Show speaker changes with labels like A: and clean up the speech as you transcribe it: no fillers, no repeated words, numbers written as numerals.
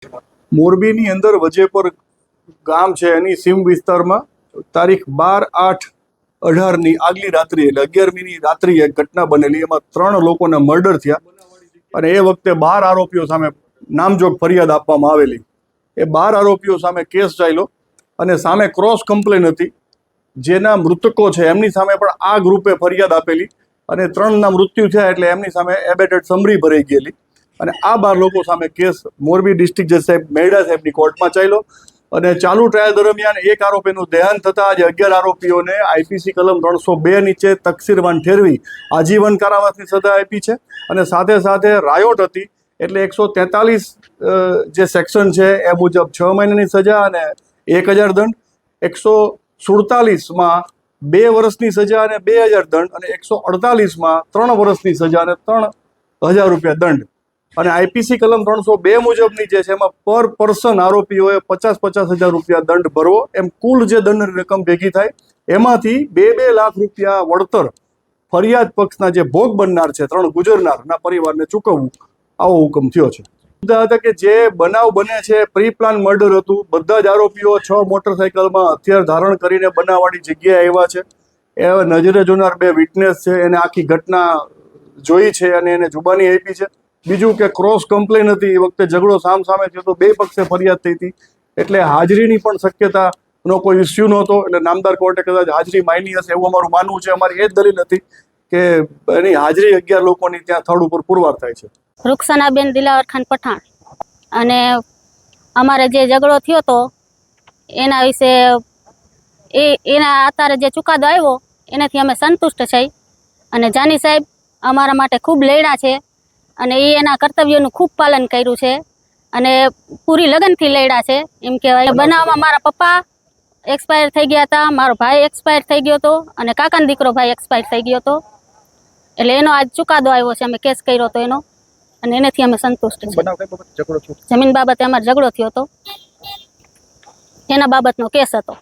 A: મોરબીની અંદર વજેપર ગામ છે એની સીમ વિસ્તારમાં તારીખ 12/8/18ની આગલી રાત્રિ એટલે 11મીની રાત્રિ એક ઘટના બનેલી. એમાં 3 લોકોના મર્ડર થયા અને એ વખતે 12 આરોપીઓ સામે નામજોગ ફરિયાદ આપવામાં આવેલી. એ 12 આરોપીઓ સામે કેસ ચાલ્યો અને સામે ક્રોસ કમ્પ્લેન હતી. જેના મૃતકો છે એમની સામે પણ આ ગ્રુપે ફરિયાદ આપેલી અને 3ના મૃત્યુ થયા એટલે એમની સામે એબેટેડ સમરી ભરાઈ ગયેલી અને આ 12 લોકો સામે કેસ મોરબી ડિસ્ટ્રિક્ટ જજ સાહેબ મેરડા સાહેબની કોર્ટમાં ચાલ્યો અને ચાલુ ટ્રાયલ દરમિયાન એક આરોપીનું દેહાંત થતા આજે 11 આરોપીઓને આઈપીસી કલમ 302 નીચે તકસીરવાન ઠેરવી આજીવન કારાવાસની સજા આપી છે અને સાથે સાથે રાયોટ હતી એટલે 143 જે સેક્શન છે એ મુજબ 6 મહિનાની સજા અને 1000 દંડ, 147માં 2 વર્ષની સજા અને 2000 દંડ અને 148માં 3 વર્ષની સજા અને 3000 રૂપિયા દંડ અને આઈપીસી કલમ 302 મુજબની જે છે એમાં પર પર્સન આરોપીઓએ 50,000 રૂપિયા દંડ ભરવો. એમ કુલ જે દંડની રકમ ભેગી થાય એમાંથી 2 લાખ રૂપિયા વળતર ફરિયાદ પક્ષના જે ભોગ બનનાર છે 3 ગુજરનારના પરિવારને ચૂકવવું આવો હુકમ થયો છે. હતા કે જે બનાવ બને છે પ્રી પ્લાન મર્ડર હતું. બધા જ આરોપીઓ 6 મોટરસાયકલમાં હથિયાર ધારણ કરીને બનાવવાળી જગ્યાએ આવ્યા છે. એ નજરે જોનાર 2 વિટનેસ છે એને આખી ઘટના જોઈ છે અને એને જુબાની આપી છે. બીજું કે ક્રોસ કમ્પ્લેન હતી એ વખતે ઝઘડો સામસામે થયો તો 2 પક્ષે ફરિયાદ થઈ હતી એટલે હાજરીની પણ શક્યતાનો કોઈ ઇસ્યુ નહોતો એટલે નામદાર કોર્ટે કદાચ હાજરી માની હશે એવું અમારું માનવું છે. અમારી એ જ દલીલ હતી કે એની હાજરી 11 લોકોની ત્યાં સ્થળ ઉપર પુરવાર થાય છે.
B: રૂકસાનાબેન દિલાવર ખાન પઠાણ અને અમારે જે ઝઘડો થયો હતો એના વિશે એના અત્યારે જે ચુકાદો આવ્યો એનાથી અમે સંતુષ્ટ છીએ અને જાની સાહેબ અમારા માટે ખૂબ લડ્યા છે અને એ એના કર્તવ્યોનું ખૂબ પાલન કર્યું છે અને પૂરી લગનથી લડ્યા છે. એમ કહેવાય બનાવમાં મારા પપ્પા એક્સપાયર થઈ ગયા હતા, મારો ભાઈ એક્સપાયર થઈ ગયો હતો અને કાકાનો દીકરો ભાઈ એક્સપાયર થઈ ગયો હતો એટલે એનો આજ ચુકાદો આવ્યો છે. અમે કેસ કર્યો હતો એનો અને એનાથી અમે સંતુષ્ટ છીએ. જમીન બાબતે અમારો ઝઘડો થયો હતો એના બાબતનો કેસ હતો.